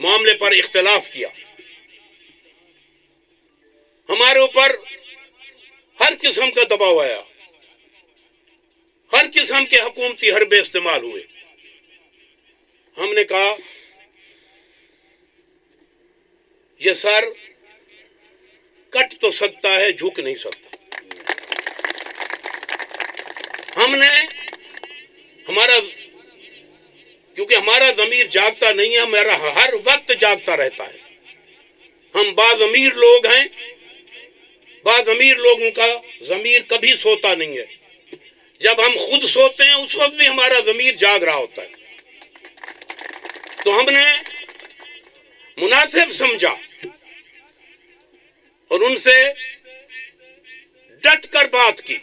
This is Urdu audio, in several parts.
معاملے پر اختلاف کیا. ہمارے اوپر ہر قسم کا دباؤ آیا, ہر قسم کے حکومتی حربے استعمال ہوئے. ہم نے کہا یہ سر کٹ تو سکتا ہے, جھک نہیں سکتا. ہم نے کیونکہ ہمارا ضمیر جاگتا نہیں ہے, ہمارا ہر وقت جاگتا رہتا ہے. ہم بعض امیر لوگ ہیں, بعض امیر لوگوں کا ضمیر کبھی سوتا نہیں ہے. جب ہم خود سوتے ہیں اس وقت بھی ہمارا ضمیر جاگ رہا ہوتا ہے. تو ہم نے مناسب سمجھا اور ان سے ڈٹ کر بات کی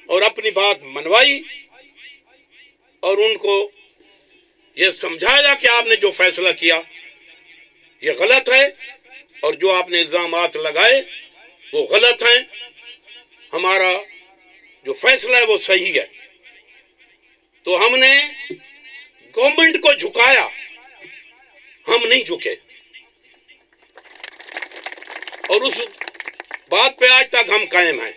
اور اپنی بات منوائی اور ان کو یہ سمجھایا کہ آپ نے جو فیصلہ کیا یہ غلط ہے اور جو آپ نے الزامات لگائے وہ غلط ہیں. ہمارا جو فیصلہ ہے وہ صحیح ہے. تو ہم نے گورنمنٹ کو جھکایا, ہم نہیں جھکے اور اس بات پہ آج تک ہم قائم ہیں.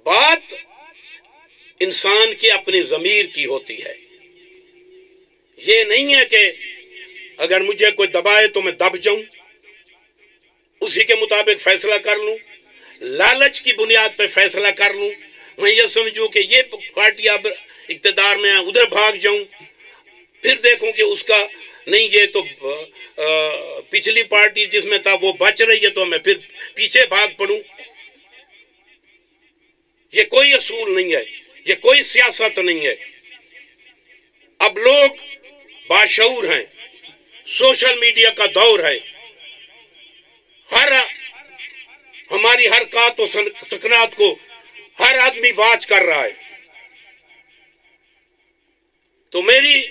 بات انسان کی اپنی ضمیر کی ہوتی ہے. یہ نہیں ہے کہ اگر مجھے کوئی دبائے تو میں دب جاؤں, اسی کے مطابق فیصلہ کر لوں, لالچ کی بنیاد پہ فیصلہ کر لوں, میں یہ سمجھوں کہ یہ پارٹی اب اقتدار میں ہے ادھر بھاگ جاؤں, پھر دیکھوں کہ اس کا نہیں یہ تو پچھلی پارٹی جس میں تھا وہ بچ رہی ہے تو میں پھر پیچھے بھاگ پڑوں. یہ کوئی اصول نہیں ہے, یہ کوئی سیاست نہیں ہے. اب لوگ باشعور ہیں, سوشل میڈیا کا دور ہے, ہماری حرکات و سکنات کو ہر آدمی واچ کر رہا ہے. تو میری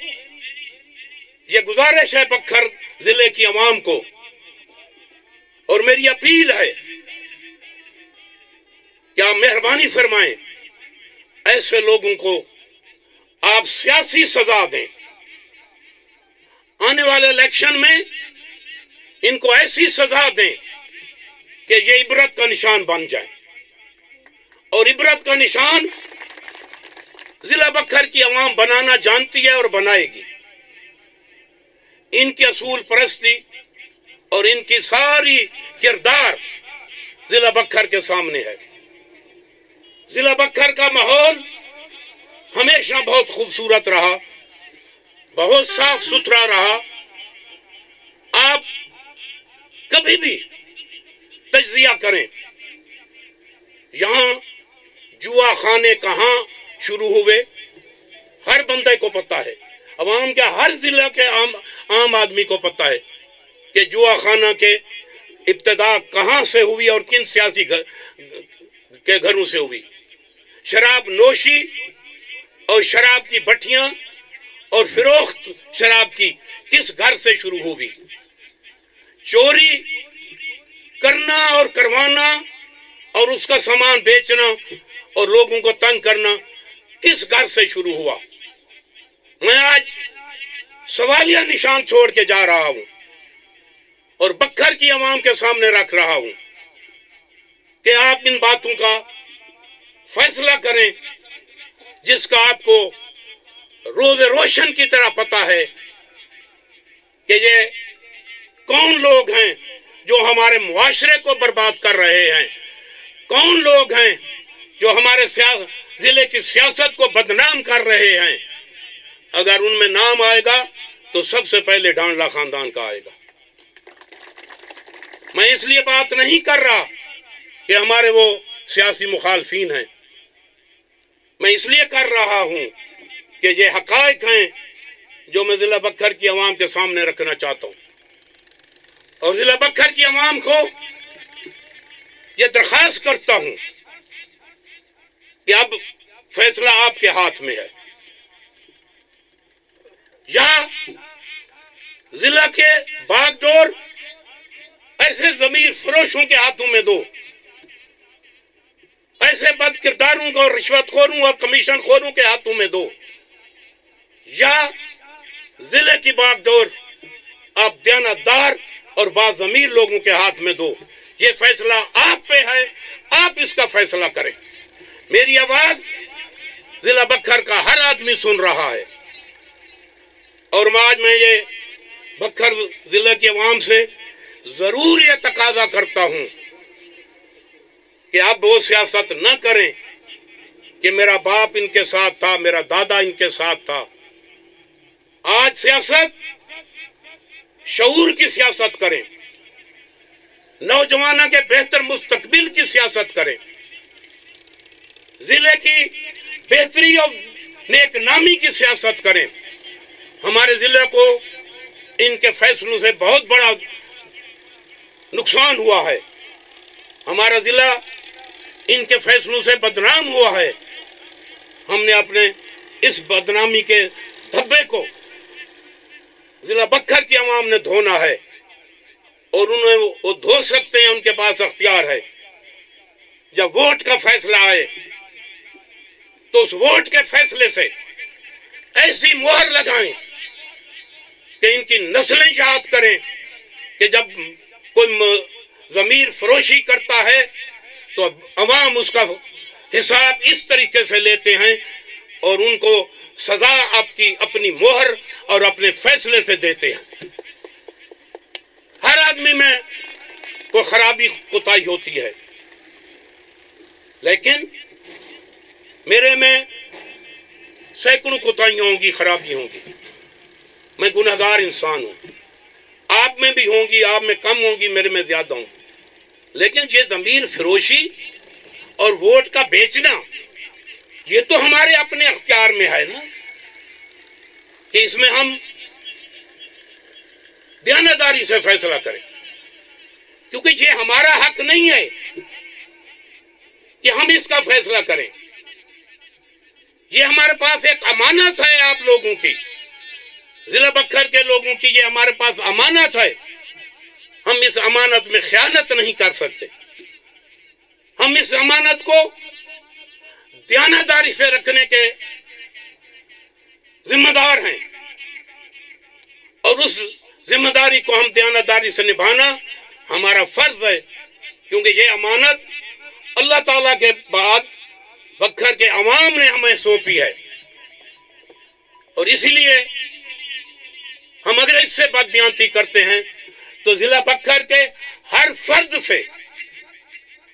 یہ گزارش ہے بکھر ضلع کی عوام کو اور میری اپیل ہے کہ آپ مہربانی فرمائیں, ایسے لوگوں کو آپ سیاسی سزا دیں. آنے والے الیکشن میں ان کو ایسی سزا دیں کہ یہ عبرت کا نشان بن جائے. اور عبرت کا نشان ضلع بکھر کی عوام بنانا جانتی ہے اور بنائے گی. ان کی اصول پرستی اور ان کی ساری کردار ضلع بکھر کے سامنے ہے. ضلع بکھر کا ماحول ہمیشہ بہت خوبصورت رہا, بہت صاف ستھرا رہا. آپ کبھی بھی تجزیہ کریں, یہاں جوا خانے کہاں شروع ہوئے ہر بندے کو پتہ ہے, عوام کے ہر ضلع کے عام آدمی کو پتہ ہے کہ جوا خانہ کے ابتدا کہاں سے ہوئی اور کن سیاسی کے گھروں سے ہوئی. شراب نوشی اور شراب کی بھٹیاں اور فروخت شراب کی کس گھر سے شروع ہوئی. چوری کرنا اور کروانا اور اس کا سامان بیچنا اور لوگوں کو تنگ کرنا کس گھر سے شروع ہوا. میں آج سوالیہ نشان چھوڑ کے جا رہا ہوں اور بکھر کی عوام کے سامنے رکھ رہا ہوں کہ آپ ان باتوں کا فیصلہ کریں جس کا آپ کو روز روشن کی طرح پتہ ہے کہ یہ کون لوگ ہیں جو ہمارے معاشرے کو برباد کر رہے ہیں, کون لوگ ہیں جو ہمارے ضلع کی سیاست کو بدنام کر رہے ہیں. اگر ان میں نام آئے گا تو سب سے پہلے ڈانڈلا خاندان کا آئے گا. میں اس لیے بات نہیں کر رہا کہ ہمارے وہ سیاسی مخالفین ہیں, میں اس لیے کر رہا ہوں کہ یہ حقائق ہیں جو میں ضلع بکھر کی عوام کے سامنے رکھنا چاہتا ہوں. اور ضلع بکھر کی عوام کو یہ درخواست کرتا ہوں کہ اب فیصلہ آپ کے ہاتھ میں ہے. یا ضلع کے باغ ڈور ایسے ضمیر فروشوں کے ہاتھوں میں دو, ایسے بد کرداروں کو, رشوت خوروں اور کمیشن خوروں کے ہاتھوں میں دو, یا کی باغڈور آپ دیانتدار اور باضمیر لوگوں کے ہاتھ میں دو. یہ فیصلہ آپ پہ ہے, آپ اس کا فیصلہ کریں. میری آواز ضلع بکھر کا ہر آدمی سن رہا ہے, اور آج میں یہ بکھر ضلع کی عوام سے ضرور یہ تقاضا کرتا ہوں کہ آپ وہ سیاست نہ کریں کہ میرا باپ ان کے ساتھ تھا, میرا دادا ان کے ساتھ تھا. آج سیاست شعور کی سیاست کریں, نوجوانوں کے بہتر مستقبل کی سیاست کریں, ضلع کی بہتری اور نیک نامی کی سیاست کریں. ہمارے ضلع کو ان کے فیصلوں سے بہت بڑا نقصان ہوا ہے. ہمارا ضلع ان کے فیصلوں سے بدنام ہوا ہے. ہم نے اپنے اس بدنامی کے دھبے کو ضلع بکھر کی عوام نے دھونا ہے, اور انہیں وہ دھو سکتے ہیں, ان کے پاس اختیار ہے. جب ووٹ کا فیصلہ آئے تو اس ووٹ کے فیصلے سے ایسی مہر لگائیں کہ ان کی نسلیں یاد کریں کہ جب کوئی ضمیر فروشی کرتا ہے تو عوام اس کا حساب اس طریقے سے لیتے ہیں, اور ان کو سزا آپ کی اپنی مہر اور اپنے فیصلے سے دیتے ہیں. ہر آدمی میں کوئی خرابی کوتاہی ہوتی ہے, لیکن میرے میں سینکڑوں کوتاہیاں ہوں گی, خرابی ہوں گی. میں گنہگار انسان ہوں, آپ میں بھی ہوں گی, آپ میں کم ہوں گی, میرے میں زیادہ ہوں گی. لیکن یہ ضمیر فروشی اور ووٹ کا بیچنا, یہ تو ہمارے اپنے اختیار میں ہے نا, کہ اس میں ہم دیانتداری سے فیصلہ کریں, کیونکہ یہ ہمارا حق نہیں ہے کہ ہم اس کا فیصلہ کریں. یہ ہمارے پاس ایک امانت ہے آپ لوگوں کی, ضلع بکھر کے لوگوں کی یہ ہمارے پاس امانت ہے. ہم اس امانت میں خیانت نہیں کر سکتے. ہم اس امانت کو دیانتداری سے رکھنے کے ذمہ دار ہیں, اور اس ذمہ داری کو ہم دیانتداری سے نبھانا ہمارا فرض ہے, کیونکہ یہ امانت اللہ تعالیٰ کے بعد بکھر کے عوام نے ہمیں سونپی ہے. اور اسی لیے ہم اگر اس سے بددیانتی کرتے ہیں تو ضلع بکھر کے ہر فرد سے,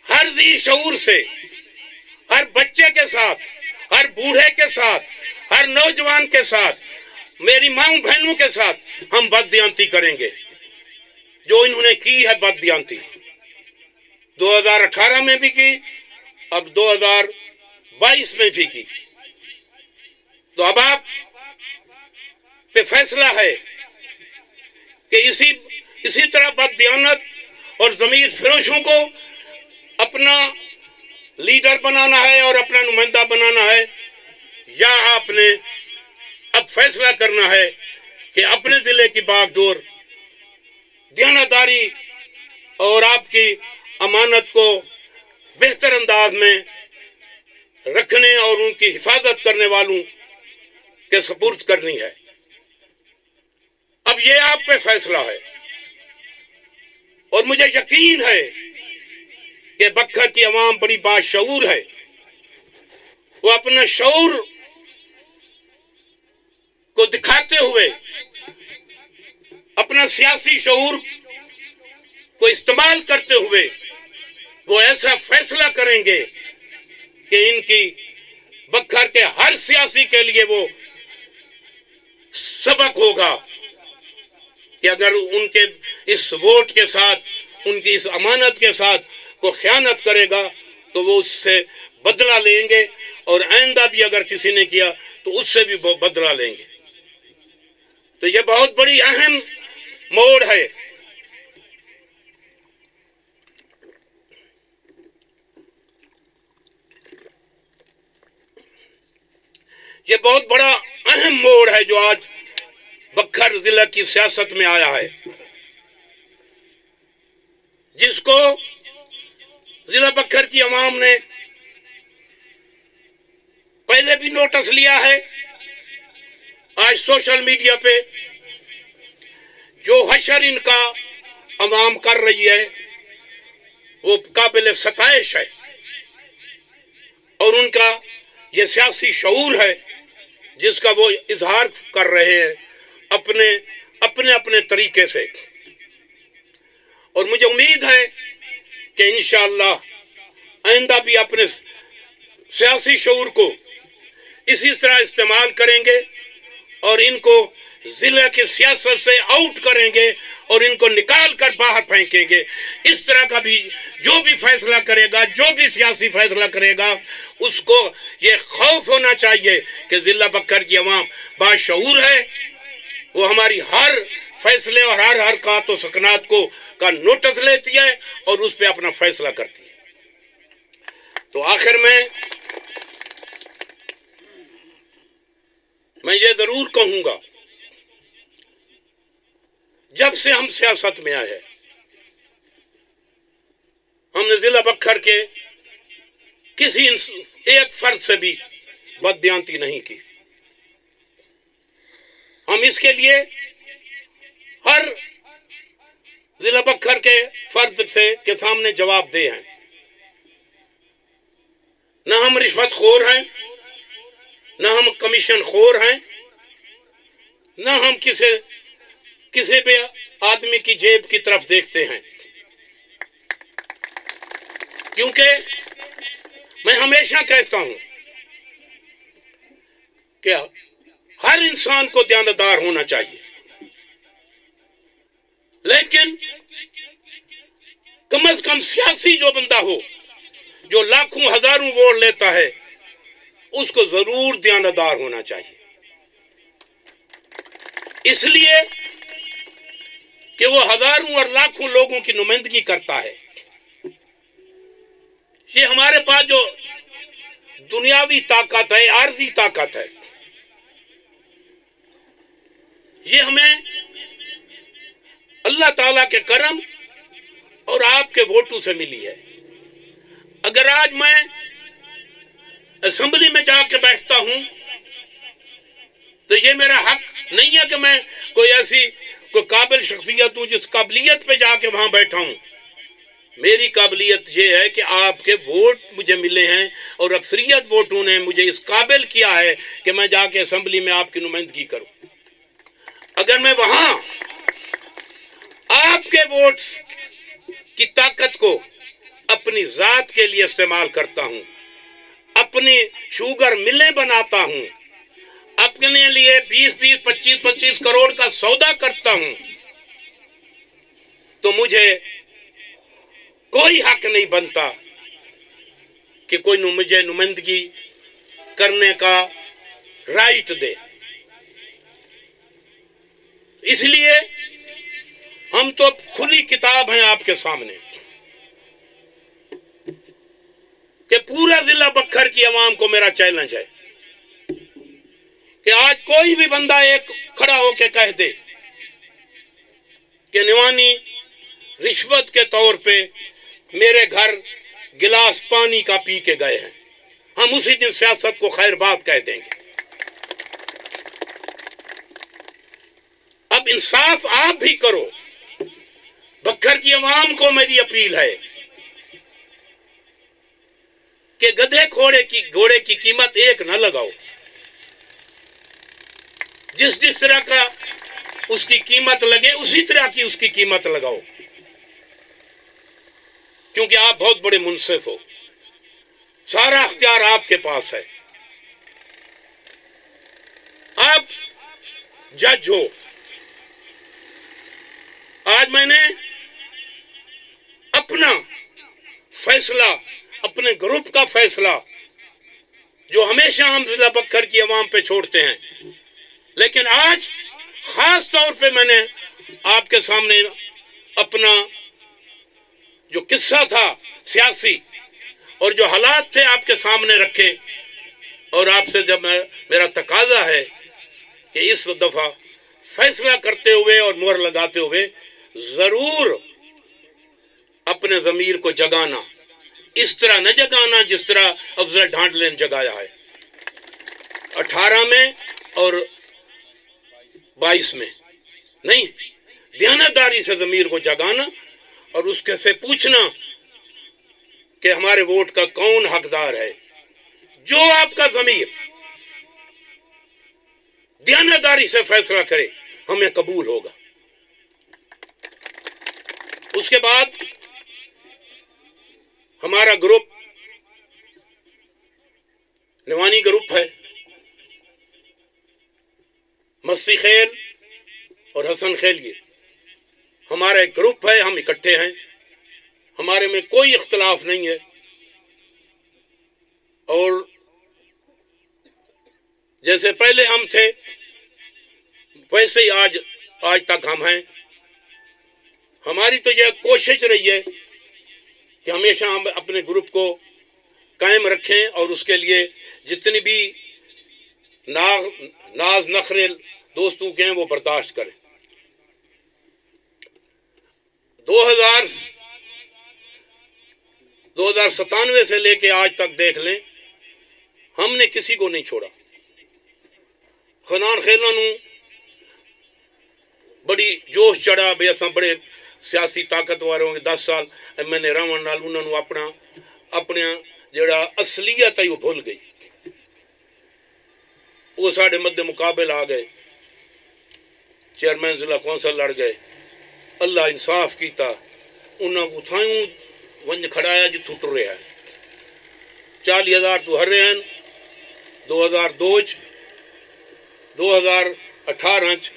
ہر ذی شعور سے, ہر بچے کے ساتھ, ہر بوڑھے کے ساتھ, ہر نوجوان کے ساتھ, میری ماں بہنوں کے ساتھ ہم بددیانتی کریں گے, جو انہوں نے کی ہے بددیانتی. 2018 میں بھی کی, اب 2022 میں بھی کی. تو اب آپ پہ فیصلہ ہے کہ اسی طرح بددیانت اور ضمیر فروشوں کو اپنا لیڈر بنانا ہے اور اپنا نمائندہ بنانا ہے, یا آپ نے اب فیصلہ کرنا ہے کہ اپنے ضلع کی باغڈور دیانتداری اور آپ کی امانت کو بہتر انداز میں رکھنے اور ان کی حفاظت کرنے والوں کے سپرد کرنی ہے. اب یہ آپ پہ فیصلہ ہے, اور مجھے یقین ہے کہ بکھر کی عوام بڑی باشعور ہے. وہ اپنا شعور کو دکھاتے ہوئے, اپنا سیاسی شعور کو استعمال کرتے ہوئے وہ ایسا فیصلہ کریں گے کہ ان کی بکھر کے ہر سیاسی کے لیے وہ سبق ہوگا کہ اگر ان کے اس ووٹ کے ساتھ, ان کی اس امانت کے ساتھ کو خیانت کرے گا تو وہ اس سے بدلہ لیں گے, اور آئندہ بھی اگر کسی نے کیا تو اس سے بھی وہ بدلہ لیں گے. تو یہ بہت بڑی اہم موڑ ہے. یہ بہت بڑا اہم موڑ ہے جو آج بکھر ضلع کی سیاست میں آیا ہے, جس کو ضلع بکھر کی عوام نے پہلے بھی نوٹس لیا ہے. آج سوشل میڈیا پہ جو حشر ان کا عوام کر رہی ہے وہ قابل ستائش ہے، اور ان کا یہ سیاسی شعور ہے جس کا وہ اظہار کر رہے ہیں اپنے طریقے سے. اور مجھے امید ہے کہ انشاءاللہ آئندہ بھی اپنے سیاسی شعور کو اسی طرح استعمال کریں گے اور ان کو ضلع کی سیاست سے آؤٹ کریں گے اور ان کو نکال کر باہر پھینکیں گے. اس طرح کا بھی جو بھی فیصلہ کرے گا، جو بھی سیاسی فیصلہ کرے گا، اس کو یہ خوف ہونا چاہیے کہ ضلع بکر کی عوام باشعور ہے، وہ ہماری ہر فیصلے اور ہر حرکات و سکنات کا نوٹس لیتی ہے اور اس پہ اپنا فیصلہ کرتی ہے. تو آخر میں یہ ضرور کہوں گا، جب سے ہم سیاست میں آئے ہیں ہم نے ضلع بکر کے کسی ایک فرد سے بھی بددیانتی نہیں کی. ہم اس کے لیے ہر ضلع بکر کے فرد کے سامنے جواب دے ہیں. نہ ہم رشوت خور ہیں، نہ ہم کمیشن خور ہیں، نہ ہم کسی بھی آدمی کی جیب کی طرف دیکھتے ہیں. کیونکہ میں ہمیشہ کہتا ہوں کہ ہر انسان کو دیانتدار ہونا چاہیے، لیکن کم از کم سیاسی جو بندہ ہو جو لاکھوں ہزاروں ووٹ لیتا ہے اس کو ضرور دیانتدار ہونا چاہیے، اس لیے کہ وہ ہزاروں اور لاکھوں لوگوں کی نمائندگی کرتا ہے. یہ ہمارے پاس جو دنیاوی طاقت ہے، عارضی طاقت ہے، یہ ہمیں اللہ تعالیٰ کے کرم اور آپ کے ووٹوں سے ملی ہے. اگر آج میں اسمبلی میں جا کے بیٹھتا ہوں تو یہ میرا حق نہیں ہے کہ میں کوئی قابل شخصیت ہوں جس قابلیت پہ جا کے وہاں بیٹھا ہوں. میری قابلیت یہ ہے کہ آپ کے ووٹ مجھے ملے ہیں اور اکثریت ووٹوں نے مجھے اس قابل کیا ہے کہ میں جا کے اسمبلی میں آپ کی نمائندگی کروں. اگر میں وہاں آپ کے ووٹ کی طاقت کو اپنی ذات کے لیے استعمال کرتا ہوں، اپنی شوگر ملیں بناتا ہوں، اپنے لیے 20-25 کروڑ کا سودا کرتا ہوں، تو مجھے کوئی حق نہیں بنتا کہ کوئی مجھے نمائندگی کرنے کا رائٹ دے. اس لیے ہم تو کھلی کتاب ہیں آپ کے سامنے کہ پورا ضلع بکر کی عوام کو میرا چیلنج ہے کہ آج کوئی بھی بندہ ایک کھڑا ہو کے کہہ دے کہ نوانی رشوت کے طور پہ میرے گھر گلاس پانی کا پی کے گئے ہیں، ہم اسی دن سیاست کو خیر بات کہہ دیں گے. اب انصاف آپ بھی کرو. بکر کی عوام کو میری اپیل ہے کہ گدھے گھوڑے کی قیمت ایک نہ لگاؤ. جس طرح کا اس کی قیمت لگے اسی طرح کی اس کی قیمت لگاؤ، کیونکہ آپ بہت بڑے منصف ہو، سارا اختیار آپ کے پاس ہے، آپ جج ہو. آج میں نے اپنا فیصلہ، اپنے گروپ کا فیصلہ جو ہمیشہ ہم ضلع بکر کی عوام پہ چھوڑتے ہیں، لیکن آج خاص طور پہ میں نے آپ کے سامنے اپنا جو قصہ تھا سیاسی اور جو حالات تھے آپ کے سامنے رکھے، اور آپ سے جب میرا تقاضا ہے کہ اس دفعہ فیصلہ کرتے ہوئے اور مہر لگاتے ہوئے ضرور اپنے ضمیر کو جگانا، اس طرح نہ جگانا جس طرح افضل ڈھانڈلے نے جگایا ہے 18 میں اور 22 میں نہیں، دیانتداری سے ضمیر کو جگانا اور اس کے سے پوچھنا کہ ہمارے ووٹ کا کون حقدار ہے. جو آپ کا ضمیر دیانتداری سے فیصلہ کرے ہمیں قبول ہوگا. اس کے بعد ہمارا گروپ نوانی گروپ ہے. مستی خیل اور حسن خیل یہ ہمارا ایک گروپ ہے. ہم اکٹھے ہیں, ہمارے میں کوئی اختلاف نہیں ہے. اور جیسے پہلے ہم تھے ویسے ہی آج تک ہم ہیں. ہماری تو یہ کوشش رہی ہے کہ ہمیشہ ہم اپنے گروپ کو قائم رکھیں اور اس کے لیے جتنی بھی ناز نخرے دوستوں کے ہیں وہ برداشت کریں. 2097 سے لے کے آج تک دیکھ لیں ہم نے کسی کو نہیں چھوڑا. خنان خیلوں نو بڑی جوش چڑھا بے اساں بڑے سیاسی طاقتور ہوں گے 10 سال میں نے رہن نال انہوں نے اپنا جڑا اصلیت ہے وہ بھول گئی. وہ ساڑھے مد مقابل آ گئے, چیئرمین ضلع کونسل لڑ گئے. اللہ انصاف کیتا, انہوں کو تھائیوں ونج کھڑایا جتوں ٹر رہا ہے. 40,000 تو ہر رہے ہیں 2002 2018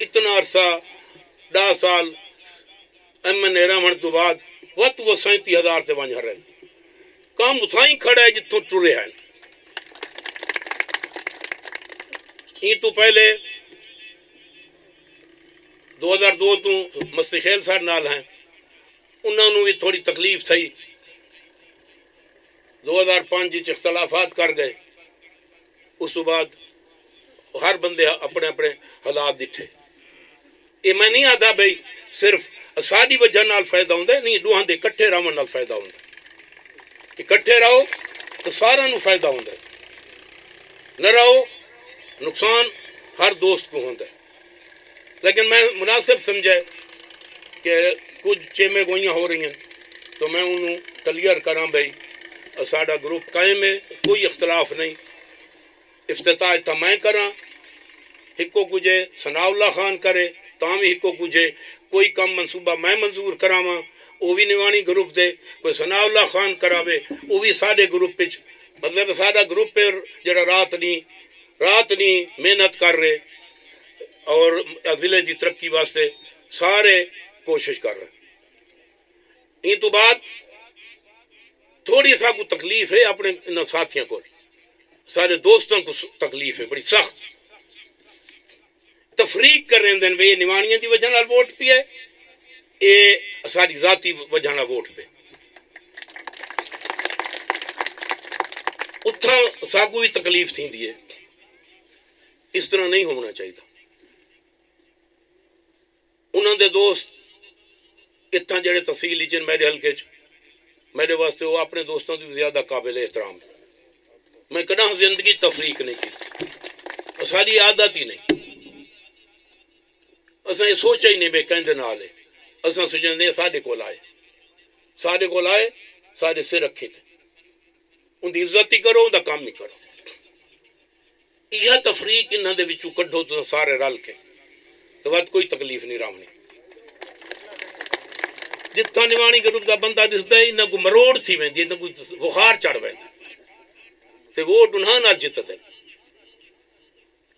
اتنا عرصہ 10 سال ایم این اے رہن تو بعد وقت وہ 37,000 تے ونج ہر رہے ہیں. کام اتھائیں کھڑا ہے جتوں ٹر رہا ہے. این تو پہلے 2002 تو مستی خیل سار نال ہیں, انہوں نے بھی تھوڑی تکلیف تھی. 2005 اختلافات کر گئے. اس کے بعد ہر بندے اپنے اپنے حالات دٹھے. یہ میں نہیں آتا بھائی صرف ساری وجہ نال فائدہ ہوتا ہے, نہیں دوہاں دے کٹھے رہن نال فائدہ ہوتا ہے. اکٹھے رہو تو سارا نو فائدہ ہوتا ہے, نہ رہو نقصان ہر دوست کو ہوتا ہے. لیکن میں مناسب سمجھے کہ کچھ چیمے گوئیاں ہو رہی ہیں تو میں انہوں کلیئر کراں بھائی ساڑا گروپ قائم ہے, کوئی اختلاف نہیں. افتتاح تا میں کراں, ہکو کجے ثناء اللہ خان کرے تاں بھی ہکو کجے, کوئی کم منصوبہ میں منظور کراواں وہ بھی نوانی گروپ دے, کوئی ثناء اللہ خان کراوے وہ بھی ساڑے گروپ پچ. مطلب ساڑا گروپ پر جڑا رات نہیں محنت کر رہے اور ضلع کی ترقی واسطے سارے کوشش کر رہے. این تو بعد تھوڑی سا کو تکلیف ہے اپنے ان ساتھیوں کو, سارے دوستوں کو تکلیف ہے بڑی سخت. تفریق کر رہے ہیں بھئی نوانیاں دی وجہ نال ووٹ پی ہے, یہ ساری ذاتی وجہ نال ووٹ پہ. اتھا ساگو بھی تکلیف تھی دی ہے. اس طرح نہیں ہونا چاہیے. انہوں دے دوست اتنا جڑے تحصیل چن میرے حلقے میرے واسطے وہ اپنے دوستوں کی زیادہ قابل احترام. میں کنا زندگی تفریق نہیں کی, ساری عادت ہی نہیں. اساں یہ سوچا ہی نہیں بے کہیں دے نال ہے. اساں سوچیں دے ساڑے کو لائے ساڑے سے رکھے تھے, ان دی عزت ہی کرو, ان دا کام ہی کرو. یہ تفریق انہاں دے وچوں کڈھو تو سارے رل کے تو بعد کوئی تکلیف نہیں رامنی. جتھا نوانی گروپ دا بندہ دستا ہے انہاں کو مروڑ تھی ویندی, انہاں کو بخار چڑھ ویندا تے ووٹ انہاں نال جتتے.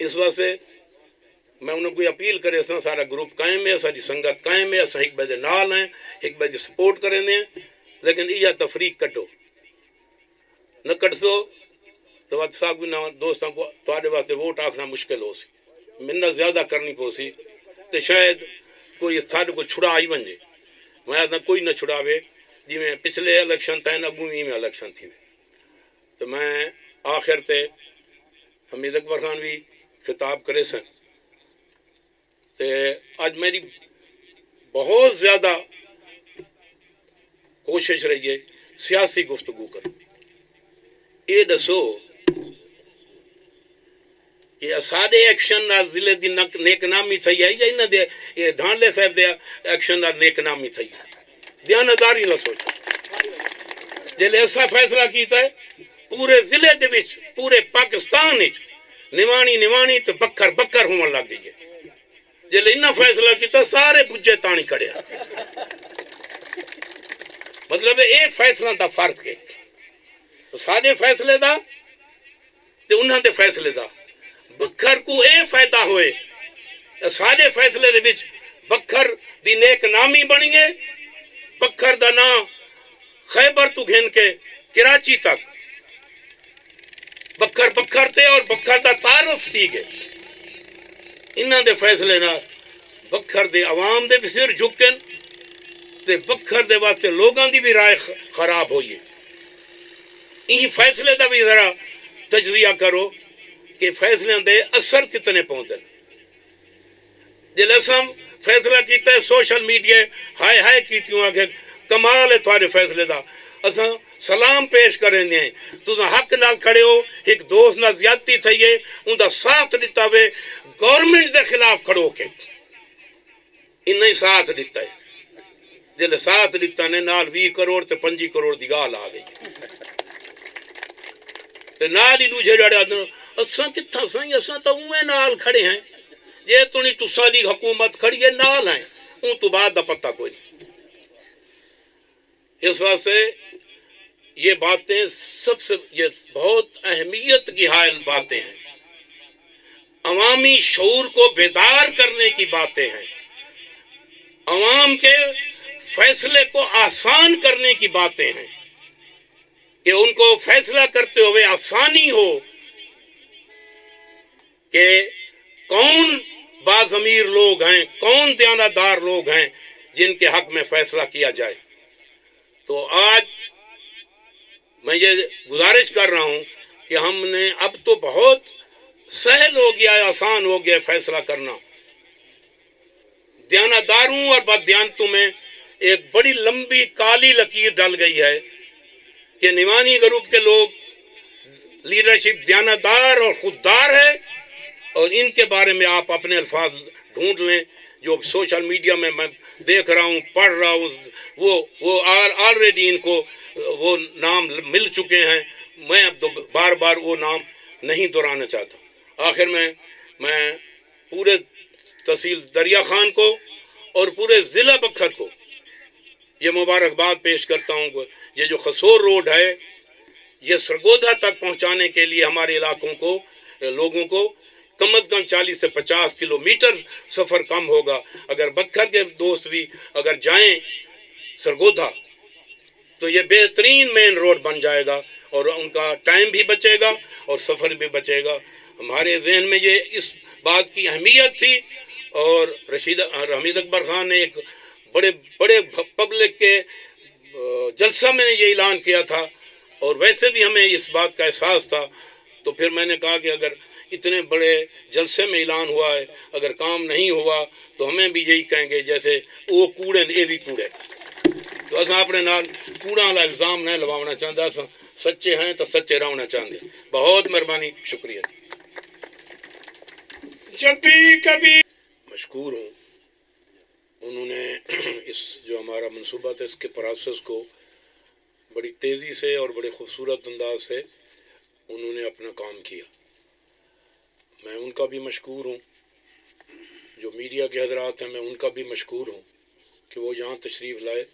اس واسطے میں انہوں کو اپیل کرے سارا گروپ قائم ہے, ساری سنگت قائم ہے, ایک بجے نال ہیں, ایک بجے سپورٹ کریں ہیں. لیکن یہ تفریق کٹو نہ کٹ سو تو بعد ساگو دوستوں کو تھوڑے واسطے ووٹ آکھنا مشکل ہو سی, منت زیادہ کرنی پو سی تو شاید کوئی ساڑے کو چھڑا ہی ونجے. میں آدھا کوئی نہ چھڑاوے جی میں پچھلے الیکشن تھے اگوں میں الیکشن تھی. تو میں آخر تے حمید اکبر خان بھی خطاب کرے سن. آج میری بہت زیادہ کوشش رہی ہے سیاسی گفتگو کروں. یہ دسو کہ سارے ایکشن نال ضلع دی نیک نامی تھی ہے یا انہاں دے یہ ڈھانڈے صاحب دے ایکشن نال نیک نامی تھی دیانتداری نہ سوچو جلے ایسا فیصلہ کیتا ہے پورے ضلع دے وچ پورے پاکستان وچ نوانی تو بکر ہون لگ گئی ہے جلے انہاں فیصلہ کیتا سارے بجے تانی کھڑے مطلب اے فیصلہ دا فرق ہے سارے فیصلے دا تے انہاں دے فیصلے دا بکھر کو اے فائدہ ہوئے سارے فیصلے دے وچ بکھر دی نیک نامی بنی ہے بکھر دا نام خیبر تو گھن کے کراچی تک بکھر تے اور بکھر دا تعارف دی گئے انہاں دے فیصلے نہ بکھر دے عوام دے سر جھکن تے بکھر دے واسطے لوگاں دی بھی رائے خراب ہوئی ہے یہ فیصلے دا بھی ذرا تجزیہ کرو کہ فیصلے دے اثر کتنے پہنچے جلے اسم فیصلہ کیتا ہے سوشل میڈیا ہائے کیتیوں آگے کمال ہے تھوڑے فیصلے دا اساں سلام پیش کریں دیں تو حق نال کھڑے ہو ایک دوست نہ زیادتی تھئیے ان دا ساتھ دیتا ہوئے گورنمنٹ دے خلاف کھڑو کے انہیں ہی ساتھ دیتا ہے جلے ساتھ دیتا نے نال 20 کروڑ تے 25 کروڑ دی گال آ گئی تے نال ہی دوجھے جڑے آدھن اساں کتھا سائیں اساں تا اوے نال کھڑے ہیں یہ تو نہیں تساں دی حکومت کھڑی ہے نال ہیں ان تو بعد دا پتہ کوئی نہیں اس واسطے یہ باتیں سب سے یہ بہت اہمیت کی حائل باتیں ہیں عوامی شعور کو بیدار کرنے کی باتیں ہیں عوام کے فیصلے کو آسان کرنے کی باتیں ہیں کہ ان کو فیصلہ کرتے ہوئے آسانی ہو کہ کون باضمیر لوگ ہیں کون دیانتدار لوگ ہیں جن کے حق میں فیصلہ کیا جائے تو آج میں یہ گزارش کر رہا ہوں کہ ہم نے اب تو بہت سہل ہو گیا ہے آسان ہو گیا ہے فیصلہ کرنا دیانتداروں اور بددیانتوں میں ایک بڑی لمبی کالی لکیر ڈل گئی ہے کہ نوانی گروپ کے لوگ لیڈرشپ دیانتدار اور خوددار ہے اور ان کے بارے میں آپ اپنے الفاظ ڈھونڈ لیں جو سوشل میڈیا میں دیکھ رہا ہوں پڑھ رہا ہوں وہ آلریڈی ان کو وہ نام مل چکے ہیں میں اب بار بار وہ نام نہیں دہرانا چاہتا آخر میں پورے تحصیل دریا خان کو اور پورے ضلع بکھر کو یہ مبارکباد پیش کرتا ہوں یہ جو خسور روڈ ہے یہ سرگودھا تک پہنچانے کے لیے ہمارے علاقوں کو لوگوں کو کم از کم 40 سے 50 کلومیٹر سفر کم ہوگا اگر بکھر کے دوست بھی اگر جائیں سرگودھا تو یہ بہترین مین روڈ بن جائے گا اور ان کا ٹائم بھی بچے گا اور سفر بھی بچے گا ہمارے ذہن میں یہ اس بات کی اہمیت تھی اور حمید اکبر خان نے ایک بڑے پبلک کے جلسہ میں نے یہ اعلان کیا تھا اور ویسے بھی ہمیں اس بات کا احساس تھا تو پھر میں نے کہا کہ اگر اتنے بڑے جلسے میں اعلان ہوا ہے اگر کام نہیں ہوا تو ہمیں بھی یہی کہیں گے جیسے وہ کوڑے اے بھی کوڑے تو اصل اپنے نال کوڑا والا الزام نہیں لوانا چاہتا اصل سچے ہیں تو سچے رہنا چاہتے بہت مہربانی شکریہ جب بھی کبھی مشکور ہوں انہوں نے اس جو ہمارا منصوبہ تھا اس کے پروسیس کو بڑی تیزی سے اور بڑے خوبصورت انداز سے انہوں نے اپنا کام کیا میں ان کا بھی مشکور ہوں جو میڈیا کے حضرات ہیں میں ان کا بھی مشکور ہوں کہ وہ یہاں تشریف لائے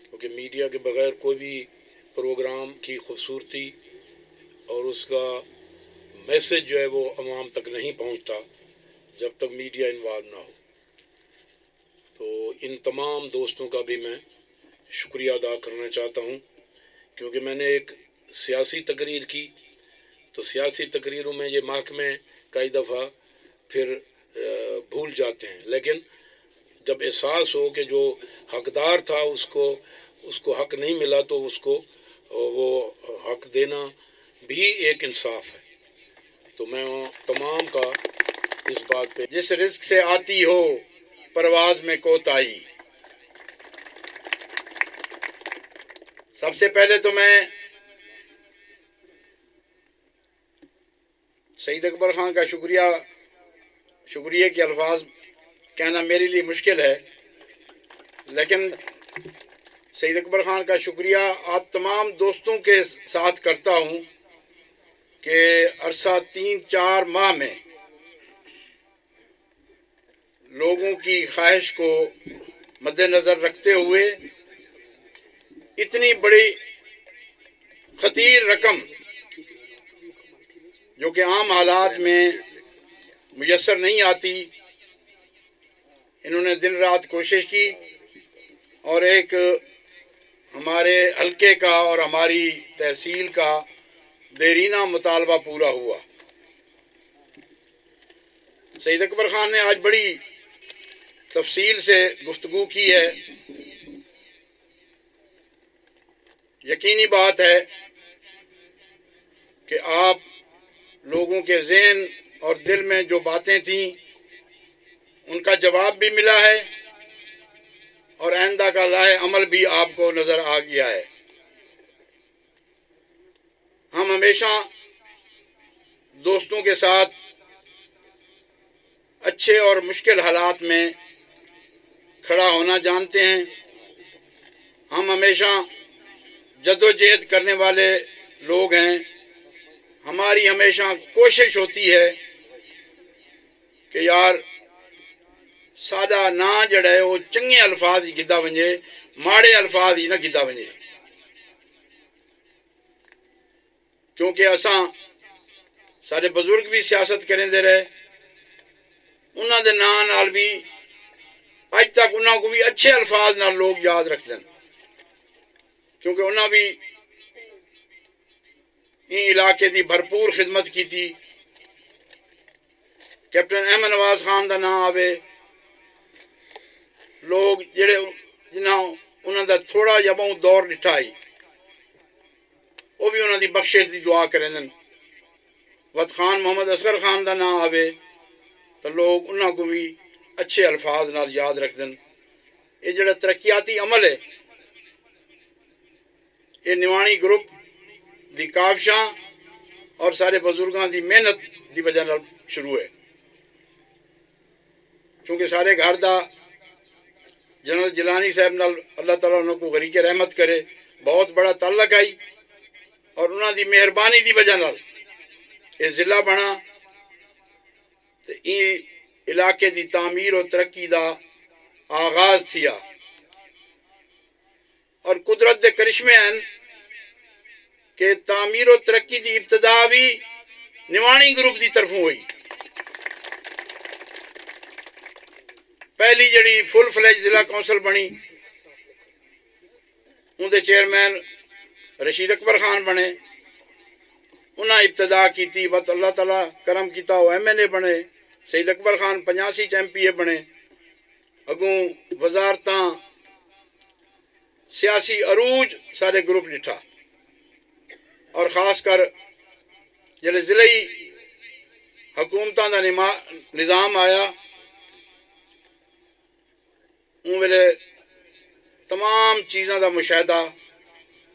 کیونکہ میڈیا کے بغیر کوئی بھی پروگرام کی خوبصورتی اور اس کا میسج جو ہے وہ عوام تک نہیں پہنچتا جب تک میڈیا انوالو نہ ہو تو ان تمام دوستوں کا بھی میں شکریہ ادا کرنا چاہتا ہوں کیونکہ میں نے ایک سیاسی تقریر کی تو سیاسی تقریروں میں یہ محکمے کئی دفعہ پھر بھول جاتے ہیں لیکن جب احساس ہو کہ جو حقدار تھا اس کو حق نہیں ملا تو اس کو وہ حق دینا بھی ایک انصاف ہے تو میں تمام کا اس بات پہ جس رزق سے آتی ہو پرواز میں کوتاہی سب سے پہلے تو میں سید اکبر خان کا شکریہ کے الفاظ کہنا میرے لیے مشکل ہے، لیکن سید اکبر خان کا شکریہ آپ تمام دوستوں کے ساتھ کرتا ہوں کہ عرصہ 3-4 ماہ میں لوگوں کی خواہش کو مد نظر رکھتے ہوئے اتنی بڑی خطیر رقم جو کہ عام حالات میں میسر نہیں آتی، انہوں نے دن رات کوشش کی اور ایک ہمارے حلقے کا اور ہماری تحصیل کا دیرینہ مطالبہ پورا ہوا۔ سید اکبر خان نے آج بڑی تفصیل سے گفتگو کی ہے۔ یقینی بات ہے کہ آپ لوگوں کے ذہن اور دل میں جو باتیں تھیں ان کا جواب بھی ملا ہے اور آئندہ کا راہ عمل بھی آپ کو نظر آ گیا ہے۔ ہم ہمیشہ دوستوں کے ساتھ اچھے اور مشکل حالات میں کھڑا ہونا جانتے ہیں۔ ہم ہمیشہ جدوجہد کرنے والے لوگ ہیں۔ ہماری ہمیشہ کوشش ہوتی ہے کہ یار سادہ نہ جڑا ہے وہ چنگے الفاظ ہی گدا ونجے، ماڑے الفاظ ہی نہ گدا ونجے، کیونکہ اساں سارے بزرگ بھی سیاست کریں دے رہے، انہاں دے نام نال بھی اج تک انہاں کو بھی اچھے الفاظ نال لوگ یاد رکھ دیں، کیونکہ انہاں بھی ان علاقے دی بھرپور خدمت کی تھی۔ کیپٹن احمد نواز خان دا نام آوے، لوگ جڑے انہاں دا تھوڑا یا بہت دور ڈٹھائی وہ بھی انہاں دی بخشش دی دعا کریں دن۔ وقت خان محمد اصغر خان دا نام آوے تو لوگ انہاں کو بھی اچھے الفاظ نال یاد رکھ دن۔ یہ جڑا ترقیاتی عمل ہے یہ نوانی گروپ دی کاوشاں اور سارے بزرگاں دی محنت دی وجہ نال شروع ہے، چونکہ سارے گھر دا جنرل جیلانی صاحب نال اللہ تعالیٰ انہوں کو غریق رحمت کرے بہت بڑا تعلق آئی، اور انہوں دی مہربانی دی وجہ نال یہ ضلع بنا تو این علاقے دی تعمیر و ترقی دا آغاز تھیا۔ اور قدرت دے کرشمے ہیں کہ تعمیر و ترقی دی ابتدا بھی نوانی گروپ دی طرفوں ہوئی۔ پہلی جڑی فل فلیج ضلع کونسل بنی ان دے چیئرمین رشید اکبر خان بنے، انہاں ابتدا کی تھی، بس اللہ تعالیٰ کرم کیتا وہ ایم این اے بنے، سید اکبر خان 85 ایم پی اے بنے، اگوں وزارتاں سیاسی عروج سارے گروپ ڈٹھا، اور خاص کر جلے ضلعی حکومتاں دا نظام آیا ان ویلے تمام چیزاں دا مشاہدہ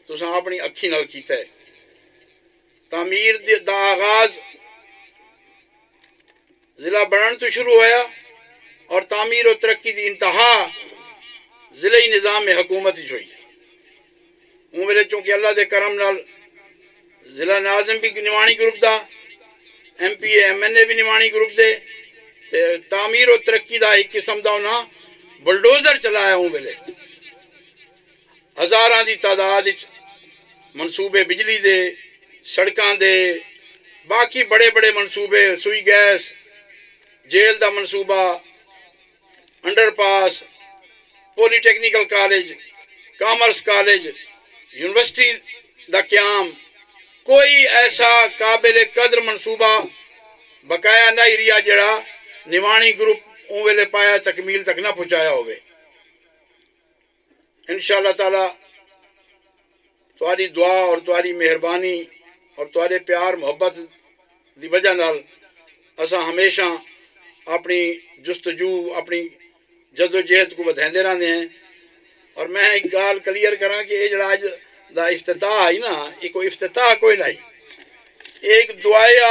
تساں اپنی اکھی نال کیتا ہے۔ تعمیر دا آغاز ضلع بنن تو شروع ہویا اور تعمیر و ترقی دی انتہا ضلعی نظام میں حکومت ہی ہوئی۔ ان ویلے چونکہ اللہ دے کرم نال ضلع ناظم بھی نوانی گروپ دا، M P A M N A بھی نوانی گروپ دے، تعمیر و ترقی دا ایک قسم دا انہاں بلڈوزر چلایا ہوں ویلے، ہزاراں دی تعداد منصوبے بجلی دے، سڑکاں دے، باقی بڑے بڑے منصوبے، سوئی گیس، جیل دا منصوبہ، underpass, polytechnical college, commerce college, university دا قیام، کوئی ایسا قابل قدر منصوبہ بقایا نہ ایریا جڑا نوانی گروپ اون ویلے پایا تکمیل تک نہ پہنچایا ہوئے۔ انشاءاللہ تعالی تمہاری دعا اور تمہاری مہربانی اور تمہارے پیار محبت دی وجہ نال اساں ہمیشہ اپنی جستجو اپنی جد و جہد کو ودھیندے رہندے ہیں۔ اور میں ایک گال کلیئر کراں کہ یہ جڑا اج دا افتتاح ہے نا، یہ کوئی افتتاح کوئی نہیں، ایک دعائیا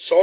100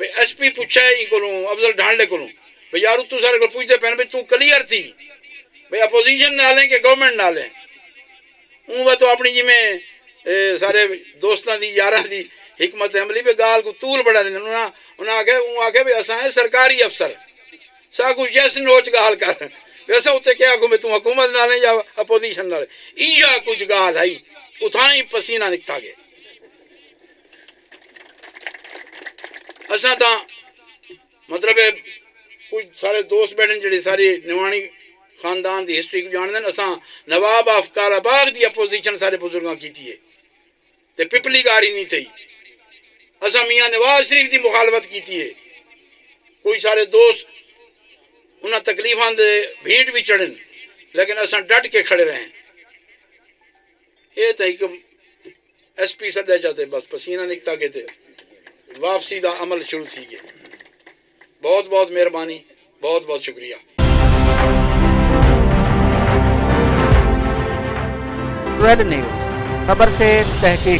بھئی ایس پی پوچھا ہے کو افضل ڈھانڈے کو بھئی یار تو سارے کو پوچھتے پہنے بھئی تو کلیئر تھی بھئی اپوزیشن نہ لیں کہ گورنمنٹ نہ لیں وہ تو اپنی جی میں سارے دوستان دی یاران دی حکمت عملی پہ گال کو طول بڑھا دیں انہاں آگے بھئی اساں ہے سرکاری افسر سا کچھ یس نوچ گال کر ویسا ہوتے کیا کو میں تم حکومت نہ لیں یا اپوزیشن نہ لیں ایجا کچھ گال ہے اتھاں ہی پسینہ نکتا گئے اساں تا مطلب ہے کچھ سارے دوست بیٹھن جڑے ساری نوانی خاندان دی ہسٹری کو جان دیں اساں نواب of Kala Bagh the opposition سارے بزرگاں کی تھی ہے تے پپلی کاری نہیں تھی اساں میاں نواز شریف دی مخالفت کی تھی ہے کوئی سارے دوست انہاں تکلیفاں دے بھیٹ بھی چڑھن لیکن اساں ڈٹ کے کھڑے رہیں یہ تو ایک ایس پی سدے چاہتے بس پسینہ نکتا گئے تھے واپسی دا عمل شروع تھی گئے بہت بہت مہربانی بہت بہت شکریہ ٹویلو نیوز خبر سے تحقیق